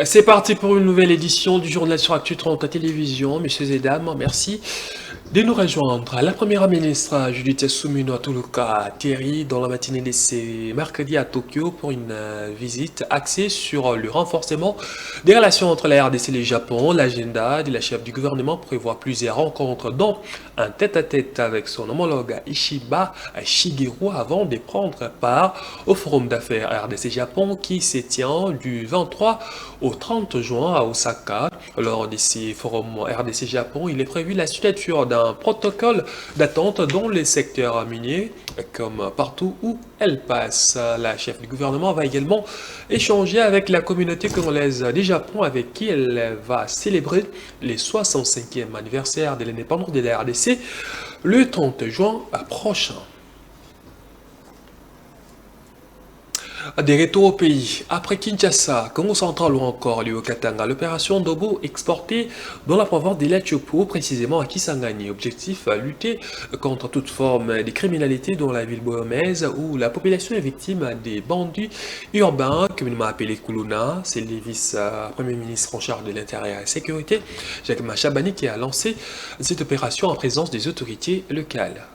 C'est parti pour une nouvelle édition du journal sur Actu 30 à télévision. Messieurs et dames, merci de nous rejoindre. La première ministre Judith Suminwa Tuluka atterrit dans la matinée de ce mercredi à Tokyo pour une visite axée sur le renforcement des relations entre la RDC et le Japon. L'agenda de la chef du gouvernement prévoit plusieurs rencontres, dont un tête-à-tête avec son homologue Ishiba Shigeru avant de prendre part au forum d'affaires RDC-Japon qui se tient du 23 au 30 juin à Osaka. Lors de ces forums RDC-Japon, il est prévu la signature d'un protocole d'attente dans les secteurs miniers, comme partout où elle passe. La chef du gouvernement va également échanger avec la communauté congolaise du Japon, avec qui elle va célébrer le 65e anniversaire de l'indépendance de la RDC le 30 juin prochain. Des retours au pays. Après Kinshasa, Congo central ou encore le Haut-Katanga, l'opération Ndobo exportée dans la province de l'Atchopo, précisément à Kisangani. Objectif, lutter contre toute forme de criminalité dans la ville bohemaise où la population est victime des bandits urbains, communément appelés Kuluna. C'est le vice-premier ministre en charge de l'Intérieur et de la Sécurité, Jacques Machabani, qui a lancé cette opération en présence des autorités locales.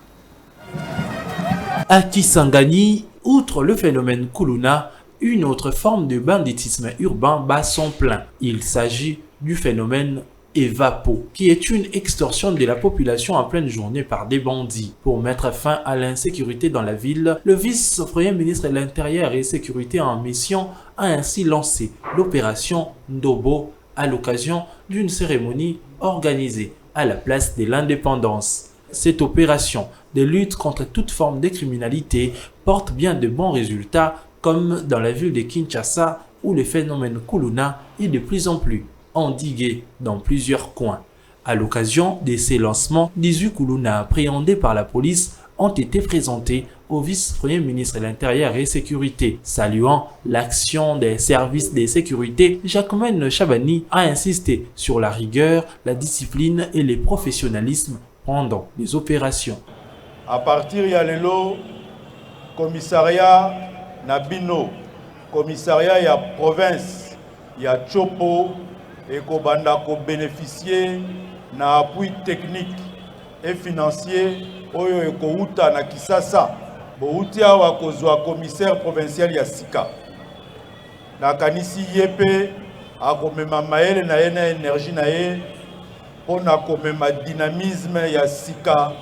À Kisangani, outre le phénomène Kuluna, une autre forme de banditisme urbain bat son plein. Il s'agit du phénomène Evapo, qui est une extorsion de la population en pleine journée par des bandits. Pour mettre fin à l'insécurité dans la ville, le vice-premier ministre de l'Intérieur et de la Sécurité en mission a ainsi lancé l'opération Ndobo à l'occasion d'une cérémonie organisée à la place de l'Indépendance. Cette opération de lutte contre toute forme de criminalité porte bien de bons résultats, comme dans la ville de Kinshasa où le phénomène Kuluna est de plus en plus endigué dans plusieurs coins. À l'occasion de ces lancements, 18 Kuluna appréhendés par la police ont été présentés au vice-premier ministre de l'Intérieur et de la Sécurité. Saluant l'action des services de sécurité, Jacquemaine Chabani a insisté sur la rigueur, la discipline et le professionnalisme pendant les opérations. À partir de lelo, commissariat Nabino, commissariat ya province ya Chopo et kobanda ko bénéficier na appui technique et financier oyo ekouta na Kisasa bouti awa kozwa commissaire provincial ya Sika na kanisi yepe akomema maele na ye na énergie na ye pona komema dynamisme ya Sika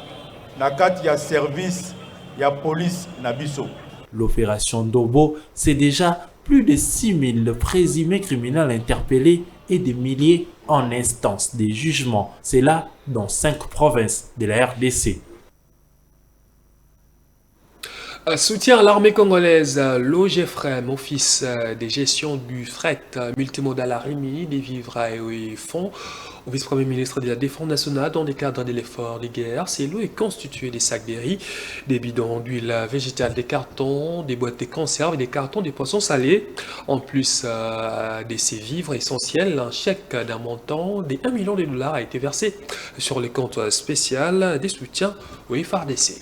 na kati ya service ya police na biso. L'opération Ndobo, c'est déjà plus de 6000 présumés criminels interpellés et des milliers en instance de jugement. C'est là dans 5 provinces de la RDC. Soutien à l'armée congolaise, l'OGFREM, Office de gestion du fret multimodal, a remis des vivres et fonds au vice-premier ministre de la Défense nationale dans le cadre de l'effort de guerre. Ces lots est constitué des sacs de riz, des bidons d'huile végétale, des cartons, des boîtes de conserve et des cartons de poissons salés. En plus de ces vivres essentiels, un chèque d'un montant de 1 million de dollars a été versé sur le compte spécial des soutiens au FARDC.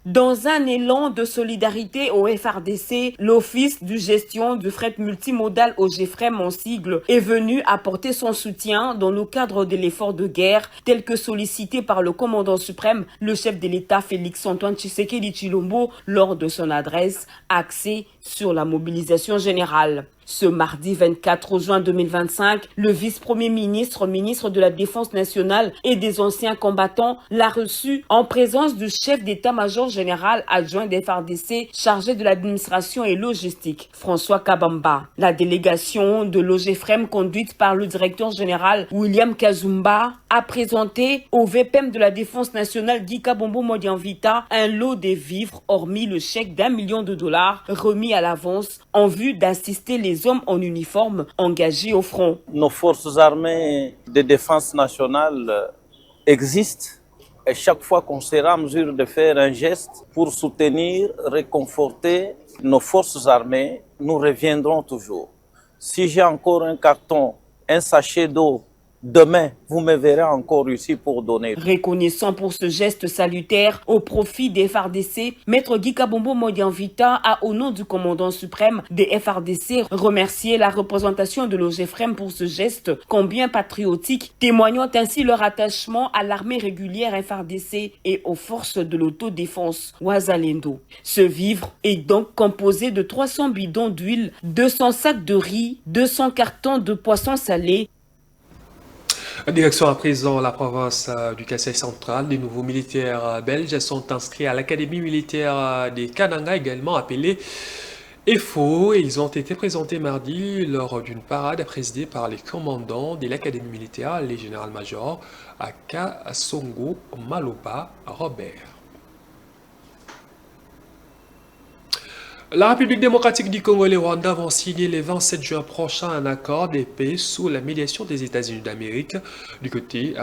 Dans un élan de solidarité au FRDC, l'Office de gestion du fret multimodal OGFREM en sigle est venu apporter son soutien dans le cadre de l'effort de guerre tel que sollicité par le commandant suprême, le chef de l'État Félix-Antoine Tshisekedi Tshilombo lors de son adresse axée sur la mobilisation générale. Ce mardi 24 juin 2025, le vice-premier ministre, ministre de la Défense nationale et des anciens combattants l'a reçu en présence du chef d'état-major général adjoint des FARDC chargé de l'administration et logistique, François Kabamba. La délégation de l'OGFREM conduite par le directeur général William Kazumba a présenté au VPM de la Défense nationale Guy Kabombo Modianvita un lot de vivres hormis le chèque d'1 million de dollars remis à l'avance en vue d'assister les hommes en uniforme engagés au front. Nos forces armées de défense nationale existent et chaque fois qu'on sera en mesure de faire un geste pour soutenir, réconforter nos forces armées, nous reviendrons toujours. Si j'ai encore un carton, un sachet d'eau Demain, vous me verrez encore ici pour donner. Reconnaissant pour ce geste salutaire au profit des FARDC, Maître Guy Kabombo Modianvita a, au nom du commandant suprême des FARDC, remercié la représentation de l'OGFREM pour ce geste combien patriotique, témoignant ainsi leur attachement à l'armée régulière FARDC et aux forces de l'autodéfense Wazalendo. Ce vivre est donc composé de 300 bidons d'huile, 200 sacs de riz, 200 cartons de poissons salés. Direction à présent la province du Kasaï central. Les nouveaux militaires belges sont inscrits à l'académie militaire des Kananga, également appelée EFO. Ils ont été présentés mardi lors d'une parade présidée par les commandants de l'académie militaire, les général-majors Aka Songo Maloba Robert. La République démocratique du Congo et le Rwanda vont signer le 27 juin prochain un accord de paix sous la médiation des États-Unis d'Amérique. Du côté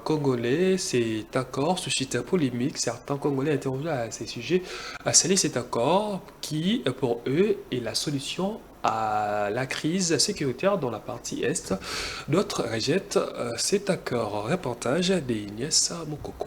congolais, cet accord suscite polémique. Certains Congolais interrogés à ces sujets a scellé cet accord qui, pour eux, est la solution à la crise sécuritaire dans la partie Est. D'autres rejettent cet accord. Reportage d'Inès Mukoko.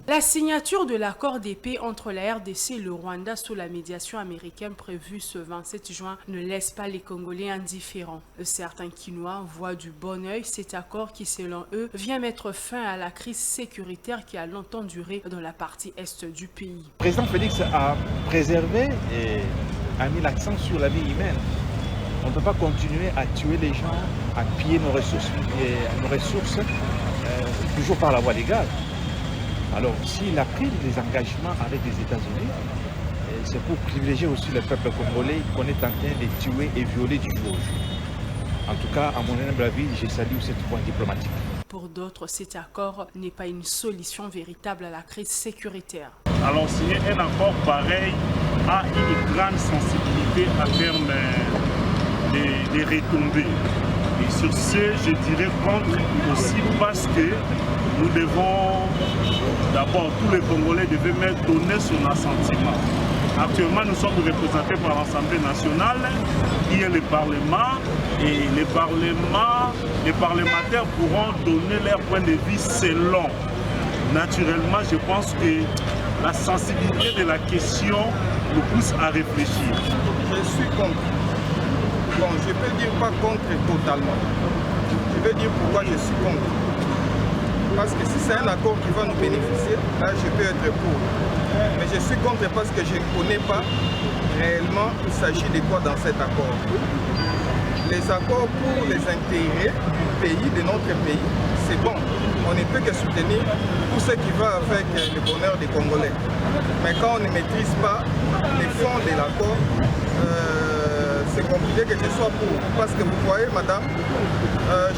La signature de l'accord de paix entre la RDC et le Rwanda sous la médiation américaine prévue ce 27 juin ne laisse pas les Congolais indifférents. Certains Kinois voient du bon œil cet accord qui, selon eux, vient mettre fin à la crise sécuritaire qui a longtemps duré dans la partie est du pays. Le président Félix a préservé et a mis l'accent sur la vie humaine. On ne peut pas continuer à tuer les gens, à piller nos ressources toujours par la voie légale. Alors, s'il a pris des engagements avec les États-Unis, c'est pour privilégier aussi le peuple congolais qu'on est en train de tuer et violer du jour au jour. En tout cas, à mon humble avis, je salue cette point diplomatique. Pour d'autres, cet accord n'est pas une solution véritable à la crise sécuritaire. Alors, signer un accord pareil a une grande sensibilité à terme des retombées. Et sur ce, je dirais contre aussi parce que nous devons, d'abord, tous les Congolais devaient donner son assentiment. Actuellement, nous sommes représentés par l'Assemblée nationale, qui est le Parlement, et les parlementaires pourront donner leur point de vue selon. Naturellement, je pense que la sensibilité de la question nous pousse à réfléchir. Je suis contre. Bon, je peux dire pas contre totalement. Je vais dire pourquoi je suis contre. Parce que si c'est un accord qui va nous bénéficier, là je peux être pour. Mais je suis contre parce que je ne connais pas réellement il s'agit de quoi dans cet accord. Les accords pour les intérêts du pays, de notre pays, c'est bon. On ne peut que soutenir tout ce qui va avec le bonheur des Congolais. Mais quand on ne maîtrise pas les fonds de l'accord, c'est compliqué que je sois pour. Parce que vous voyez, madame,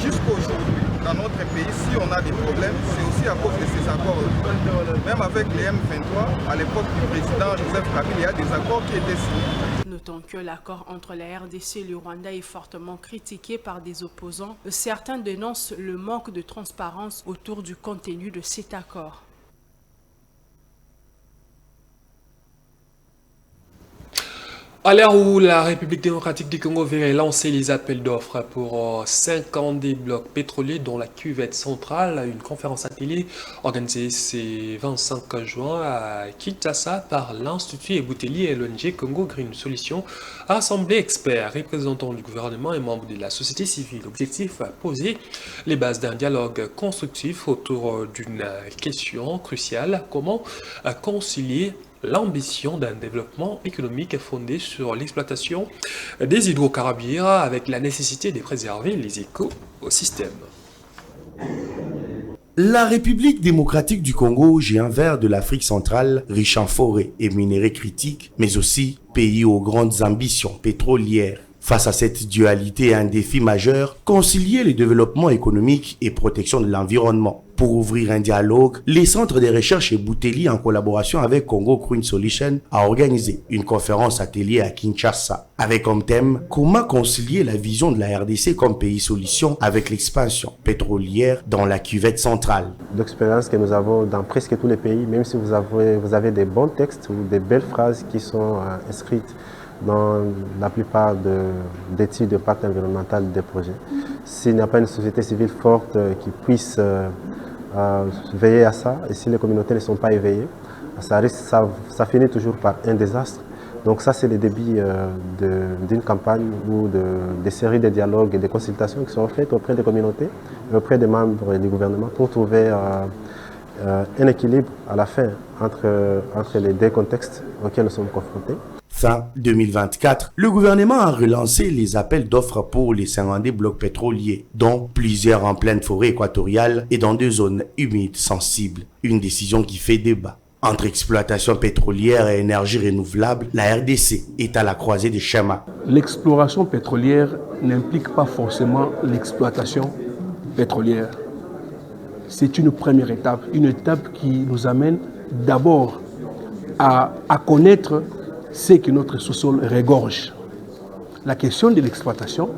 jusqu'aujourd'hui, dans notre pays, si on a des problèmes, c'est aussi à cause de ces accords. Même avec les M23, à l'époque du président Joseph Kabila, il y a des accords qui étaient signés. Notons que l'accord entre la RDC et le Rwanda est fortement critiqué par des opposants. Certains dénoncent le manque de transparence autour du contenu de cet accord. À l'heure où la République démocratique du Congo verrait lancer les appels d'offres pour 50 des blocs pétroliers dont la cuvette centrale, une conférence à télé organisée ce 25 juin à Kinshasa par l'Institut Ebouteli et l'ONG Congo Green Solutions a rassemblé experts, représentants du gouvernement et membres de la société civile. L'objectif poser les bases d'un dialogue constructif autour d'une question cruciale: comment concilier l'ambition d'un développement économique fondé sur l'exploitation des hydrocarbures avec la nécessité de préserver les écosystèmes. La République démocratique du Congo, géant vert de l'Afrique centrale, riche en forêts et minéraux critiques, mais aussi pays aux grandes ambitions pétrolières. Face à cette dualité et un défi majeur, concilier le développement économique et protection de l'environnement. Pour ouvrir un dialogue, les centres de recherche Ebouteli, en collaboration avec Congo Green Solutions, a organisé une conférence atelier à Kinshasa, avec comme thème « Comment concilier la vision de la RDC comme pays solution avec l'expansion pétrolière dans la cuvette centrale ». L'expérience que nous avons dans presque tous les pays, même si vous avez des bons textes ou des belles phrases qui sont inscrites dans la plupart d'études de pacte environnemental des projets. S'il n'y a pas une société civile forte qui puisse veiller à ça, et si les communautés ne sont pas éveillées, ça finit toujours par un désastre. Donc ça, c'est le début d'une campagne ou des séries de dialogues et de consultations qui sont faites auprès des communautés et auprès des membres du gouvernement pour trouver un équilibre à la fin entre les deux contextes auxquels nous sommes confrontés. Fin 2024, le gouvernement a relancé les appels d'offres pour les 52 blocs pétroliers, dont plusieurs en pleine forêt équatoriale et dans deux zones humides sensibles. Une décision qui fait débat. Entre exploitation pétrolière et énergie renouvelable, la RDC est à la croisée des chemins. L'exploration pétrolière n'implique pas forcément l'exploitation pétrolière. C'est une première étape, une étape qui nous amène d'abord à connaître ce que notre sous-sol regorge. La question de l'exploitation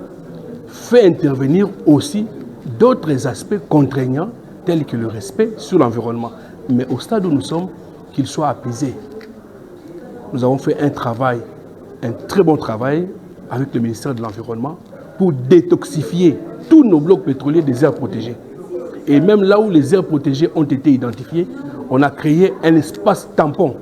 fait intervenir aussi d'autres aspects contraignants tels que le respect sur l'environnement. Mais au stade où nous sommes, qu'il soit apaisé. Nous avons fait un très bon travail avec le ministère de l'Environnement pour détoxifier tous nos blocs pétroliers des aires protégées. Et même là où les aires protégées ont été identifiées, on a créé un espace tampon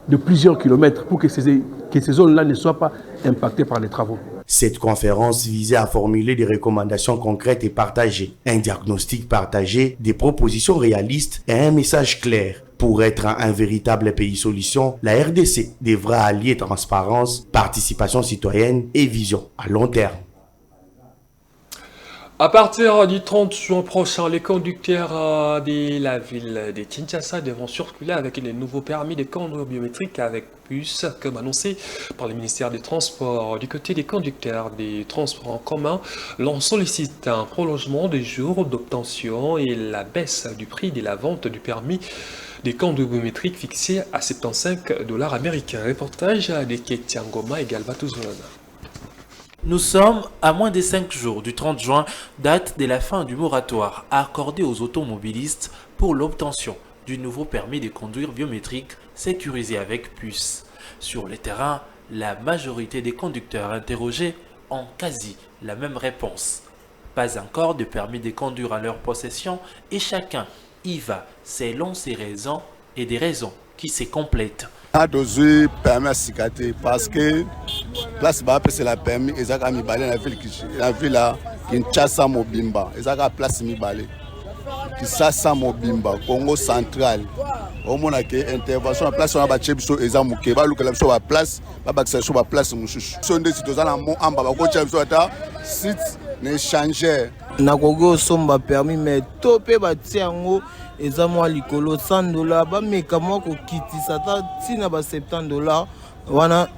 de plusieurs kilomètres pour que ces zones-là ne soient pas impactées par les travaux. Cette conférence visait à formuler des recommandations concrètes et partagées, un diagnostic partagé, des propositions réalistes et un message clair. Pour être un véritable pays solution, la RDC devra allier transparence, participation citoyenne et vision à long terme. À partir du 30 juin prochain, les conducteurs de la ville de Kinshasa devront circuler avec les nouveaux permis de conduire biométriques avec puce, comme annoncé par le ministère des Transports. Du côté des conducteurs des transports en commun, l'on sollicite un prolongement des jours d'obtention et la baisse du prix de la vente du permis des conduire biométriques fixé à 75 $ américains. Reportage de Ketia Ngoma et Galba Touzouana. Nous sommes à moins de 5 jours du 30 juin, date de la fin du moratoire accordé aux automobilistes pour l'obtention du nouveau permis de conduire biométrique sécurisé avec puce. Sur le terrain, la majorité des conducteurs interrogés ont quasi la même réponse. Pas encore de permis de conduire en leur possession et chacun y va selon ses raisons et des raisons qui se complètent. Permis parce que place c'est la permis et ça mi balé la ville là Kinshasa Mobimba et ça place mi balé Kinshasa Mobimba Congo central au mona que intervention place on ba chebiso ezamuke ba lukela biso ba place ba bakisa so ba place mususu so ndesi tozala mo amba ba ko chebiso ata site ne changer na kogo somba permis mais topé ba tiango eza mwa likolo $100 ba meka moko kitisa ta tina ba $70 wana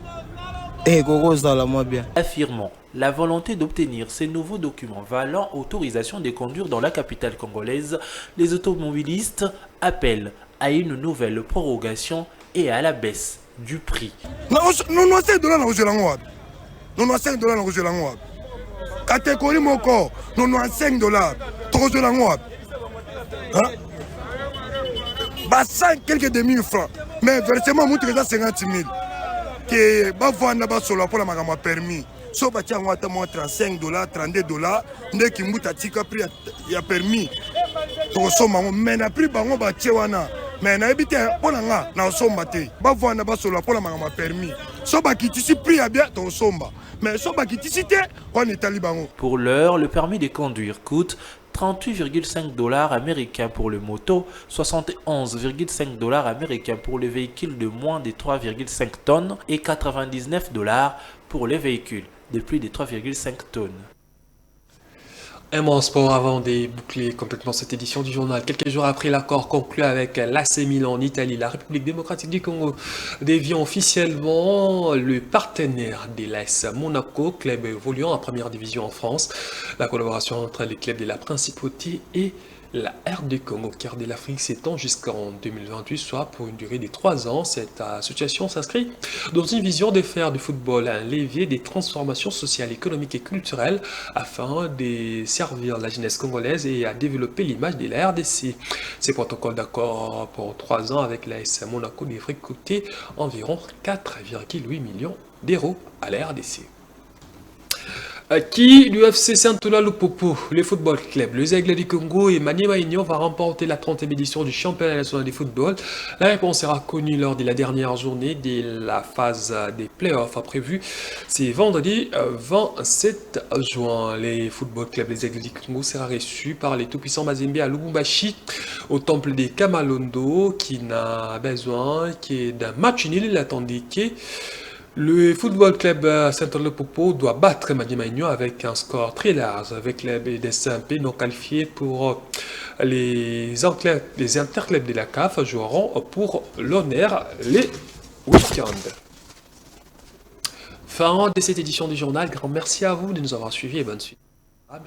kogo zala mwa bien. Affirmant la volonté d'obtenir ces nouveaux documents valant autorisation de conduire dans la capitale congolaise, les automobilistes appellent à une nouvelle prorogation et à la baisse du prix. Catégorie moko, $95, bah 5 quelques demi francs, mais versement montre 50 000. Que bah vendre bah solo pour la magama permis. So bah tiens moi $35, $32, dès qu'il mouta tika prix ya permis. To so mais na prix bango bah tchewana. Mais na habité pour nga na somba te. Bah vendre bah solo pour la magama permis. So bah qui tisi prix à bien to somba. Mais so bah qui tisi te on est talibango. Pour l'heure, le permis de conduire coûte $38,5 américains pour le moto, $71,5 américains pour les véhicules de moins de 3,5 tonnes et $99 pour les véhicules de plus de 3,5 tonnes. Un mot en sport avant de boucler complètement cette édition du journal. Quelques jours après l'accord conclu avec l'AC Milan en Italie, la République démocratique du Congo devient officiellement le partenaire de l'AS Monaco, club évoluant en première division en France. La collaboration entre les clubs de la Principauté et la RD Congo, cœur de l'Afrique, s'étend jusqu'en 2028, soit pour une durée de 3 ans. Cette association s'inscrit dans une vision de faire du football un levier des transformations sociales, économiques et culturelles afin de servir la jeunesse congolaise et à développer l'image de la RDC. Ces protocoles d'accord pour 3 ans avec l'AS Monaco devraient coûter environ 4,8 millions d'euros à la RDC. Qui l'UFC Saint-Oula Lupopo, le football club, les Aigles du Congo et Maniema Union va remporter la 30e édition du championnat national de football. La réponse sera connue lors de la dernière journée de la phase des playoffs prévue. C'est vendredi 27 juin. Les football clubs, les Aigles du Congo sera reçu par les tout-puissants Mazembe à Lubumbashi au temple des Kamalondo qui n'a besoin que d'un match nul. Il attendait que le football club Saint-Ouen-le-Popo doit battre Maniema Union avec un score très large, avec les SMP non qualifiés pour les interclubs de la CAF joueront pour l'honneur les week-ends. Fin de cette édition du journal, grand merci à vous de nous avoir suivis et bonne suite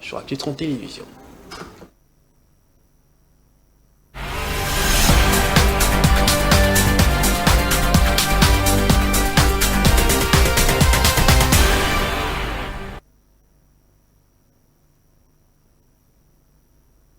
sur Actu 30 Télévision.